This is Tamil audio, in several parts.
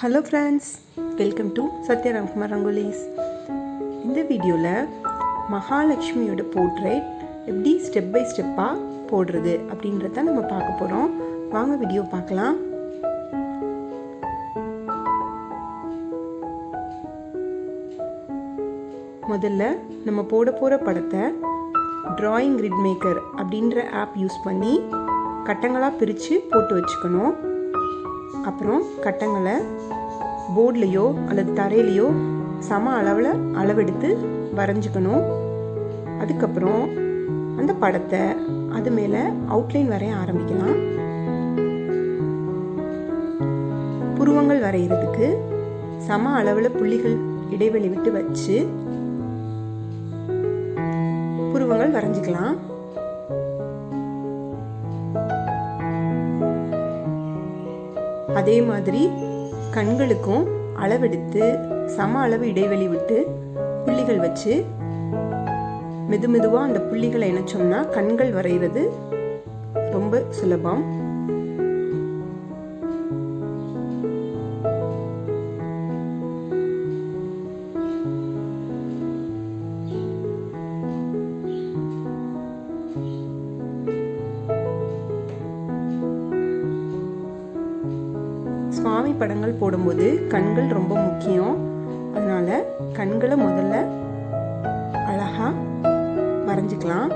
Hello friends, welcome to Rangolies. இந்த வீடியோல மகாலட்சுமியோட போர்ட்ரேட் எப்படி ஸ்டெப் பை ஸ்டெப்பா போடுறது அப்படின்றத நம்ம பார்க்க போறோம். வாங்க வீடியோ பார்க்கலாம். முதல்ல நம்ம போட போற படத்தை drawing grid maker அப்படிங்கற ஆப் யூஸ் பண்ணி கட்டங்களா பிரிச்சு போட்டு வச்சுக்கணும். அப்புறம் கட்டங்களை போர்ட்லயோ அல்லது தரையிலயோ சம அளவுல அளவெடுத்து வரைஞ்சுக்கணும். அதுக்கப்புறம் அந்த படத்தை அது மேல அவுட்லைன் வரைய ஆரம்பிக்கலாம். புருவங்கள் வரையிறதுக்கு சம அளவுல புள்ளிகள் இடைவெளி விட்டு வச்சு புருவங்கள் வரைஞ்சிக்கலாம். அதே மாதிரி கண்களுக்கும் அளவெடுத்து சம அளவு இடைவெளி விட்டு புள்ளிகள் வச்சு மெதுமெதுவா அந்த புள்ளிகளை இணைச்சோம்னா கண்கள் வரைகிறது ரொம்ப சுலபம். சுவாமி படங்கள் போடும்போது கண்கள் ரொம்ப முக்கியம். அதனால கண்களை முதல்ல அழகா வரைஞ்சிக்கலாம்.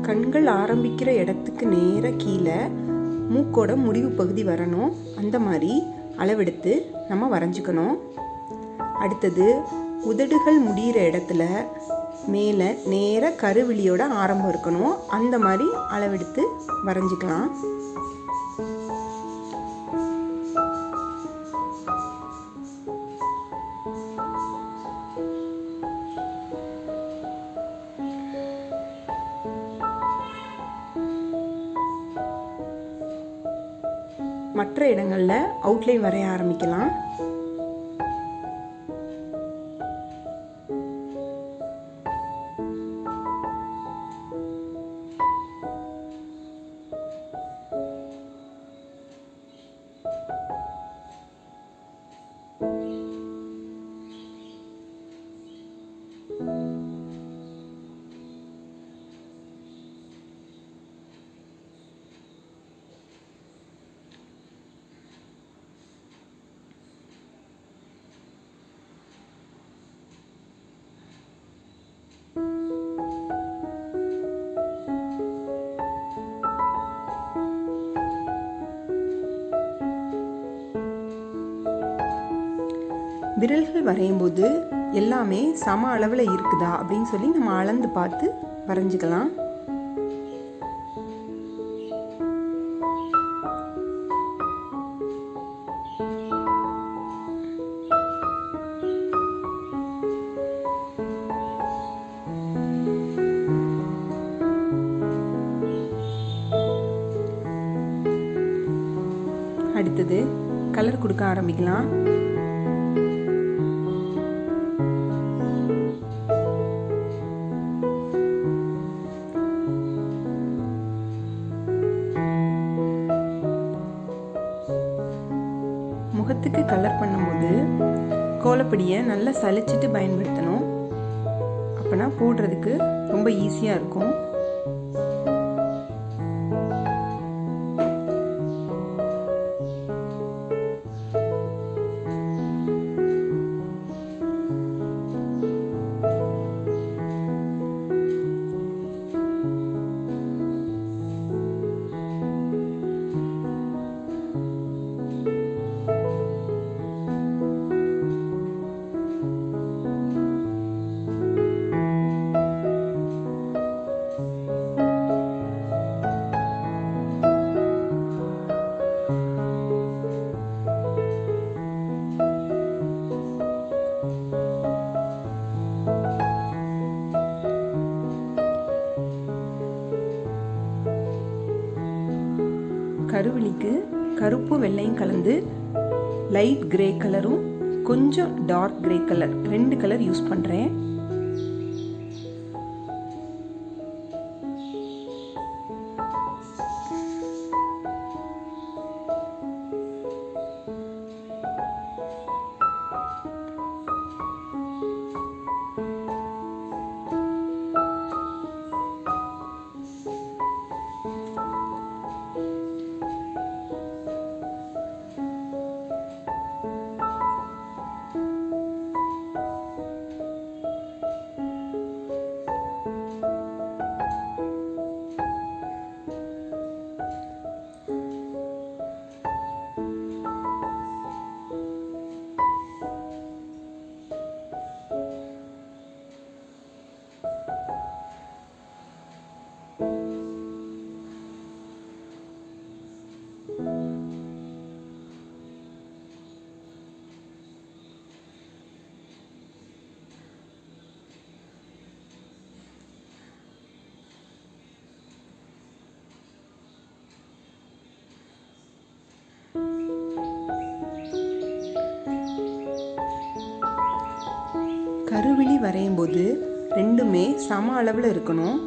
கண்கள் ஆரம்பிக்கிற இடத்துக்கு நேரா கீழே மூக்கோட முடிவு பகுதி வரணும். அந்த மாதிரி அளவெடுத்து நம்ம வரைஞ்சிக்கணும். அடுத்தது உதடுகள் முடிகிற இடத்துல மேலே நேர கருவிழியோட ஆரம்பம் இருக்கணும். அந்த மாதிரி அளவெடுத்து வரைஞ்சிக்கலாம். மற்ற இடங்கள்ல அவுட்லைன் வரைய ஆரம்பிக்கலாம். விரல்கள் வரையும் போது எல்லாமே சம அளவில் இருக்குதா அப்படின்னு சொல்லி நம்ம அளந்து பார்த்து வரைஞ்சிக்கலாம். அடுத்தது கலர் கொடுக்க ஆரம்பிக்கலாம். முகத்துக்கு கலர் பண்ணும்போது கோலப்பொடியை நல்லா சலிச்சிட்டு பயன்படுத்தணும். அப்பனா போடுறதுக்கு ரொம்ப ஈஸியா இருக்கும். கருவிழிக்கு கருப்பு வெள்ளையும் கலந்து லைட் கிரே கலரும் கொஞ்சம் dark grey colour 2 colour use பண்ணுறேன். கருவிழி வரையும் போது ரெண்டுமே சம அளவில் இருக்கணும்.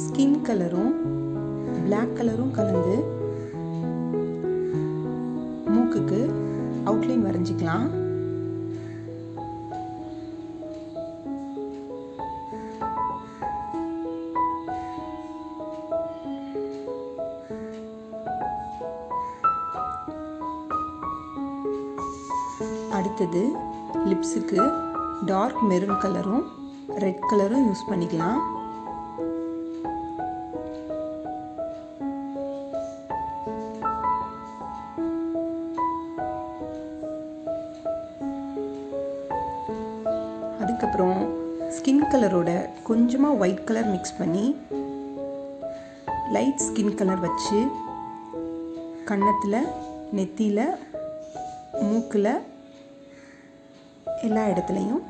ஸ்கின் கலரும் பிளாக் கலரும் கலந்து மூக்குக்கு அவுட்லைன் வரைஞ்சிக்கலாம். அடுத்தது லிப்ஸுக்கு டார்க் மெரூன் கலரும் ரெட் கலரும் யூஸ் பண்ணிக்கலாம். அதுக்கப்புறம் ஸ்கின் கலரோட கொஞ்சமாக ஒயிட் கலர் மிக்ஸ் பண்ணி லைட் ஸ்கின் கலர் வச்சு கன்னத்தில், நெத்தியில், மூக்கில் எல்லா இடத்துலையும்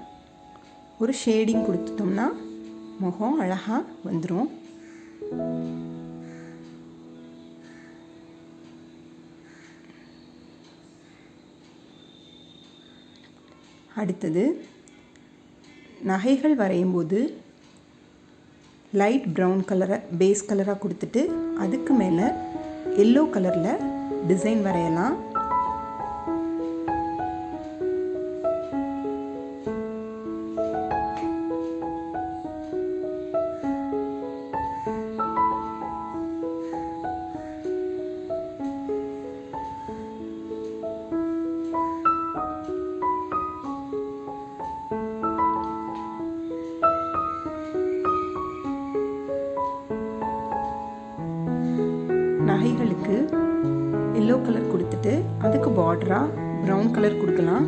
ஒரு ஷேடிங் கொடுத்துட்டோம்னா முகம் அழகாக வந்துடும். அடுத்தது நகைகள் வரையும் போது லைட் ப்ரௌன் கலரை பேஸ் கலராக கொடுத்துட்டு அதுக்கு மேலே எல்லோ கலரில் டிசைன் வரையலாம். நகைகளுக்கு எல்லோ கலர் கொடுத்துட்டு அதுக்கு பார்டராக ப்ரௌன் கலர் கொடுக்கலாம்.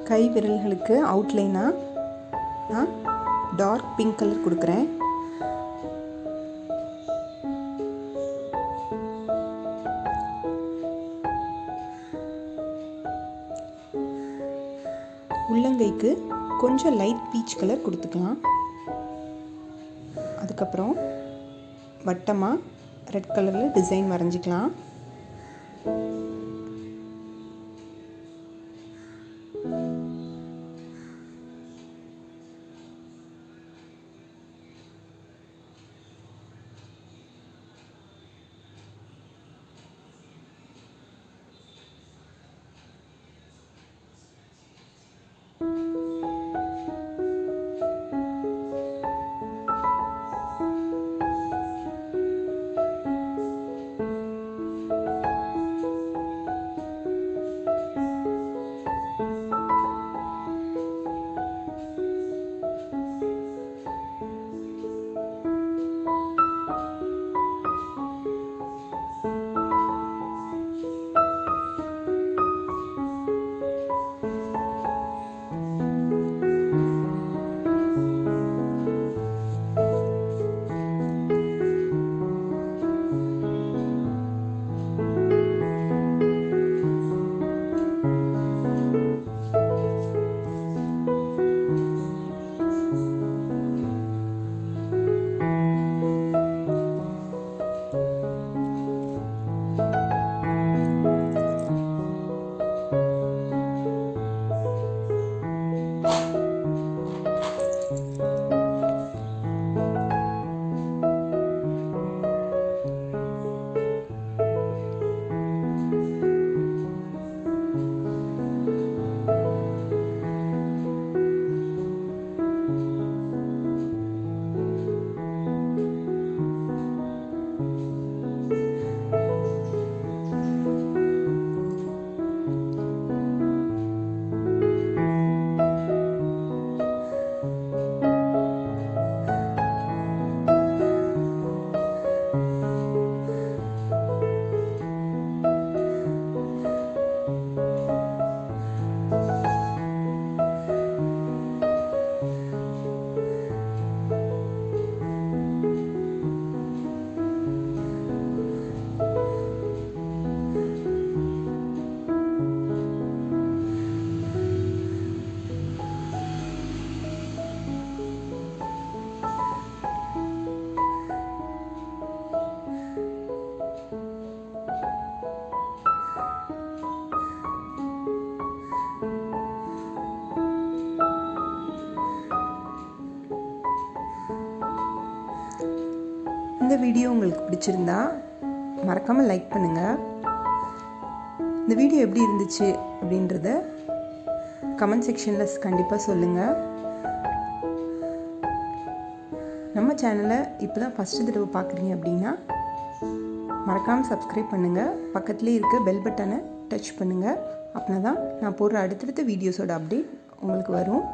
கை விரல்களுக்கு அவுட்லைனாக நான் டார்க் பிங்க் கலர் கொடுக்குறேன். உள்ளங்கைக்கு கொஞ்சம் லைட் பீச் கலர் கொடுத்துக்கலாம். அதுக்கப்புறம் வட்டமாக ரெட் கலரில் டிசைன் வரைஞ்சிக்கலாம். இந்த வீடியோ உங்களுக்கு பிடிச்சிருந்தா மறக்காமல் லைக் பண்ணுங்கள். இந்த வீடியோ எப்படி இருந்துச்சு அப்படின்றத கமெண்ட் செக்ஷனில் கண்டிப்பாக சொல்லுங்கள். நம்ம சேனலை இப்போ தான் ஃபஸ்ட்டு தடவை பார்க்குறீங்க அப்படின்னா மறக்காமல் சப்ஸ்கிரைப் பண்ணுங்கள். பக்கத்துலேயே இருக்க பெல் பட்டனை டச் பண்ணுங்கள். அப்படின்னா தான் நான் போடுற அடுத்தடுத்த வீடியோஸோட அப்டேட் உங்களுக்கு வரும்.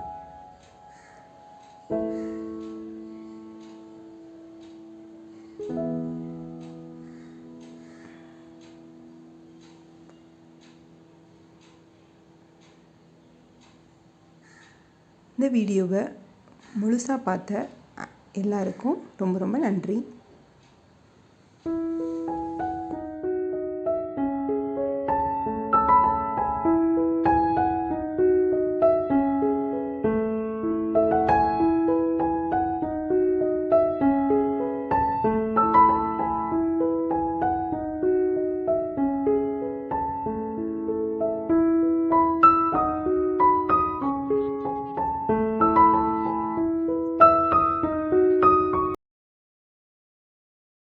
இந்த வீடியோவை முழுசாக பார்த்த எல்லாருக்கும் ரொம்ப ரொம்ப நன்றி.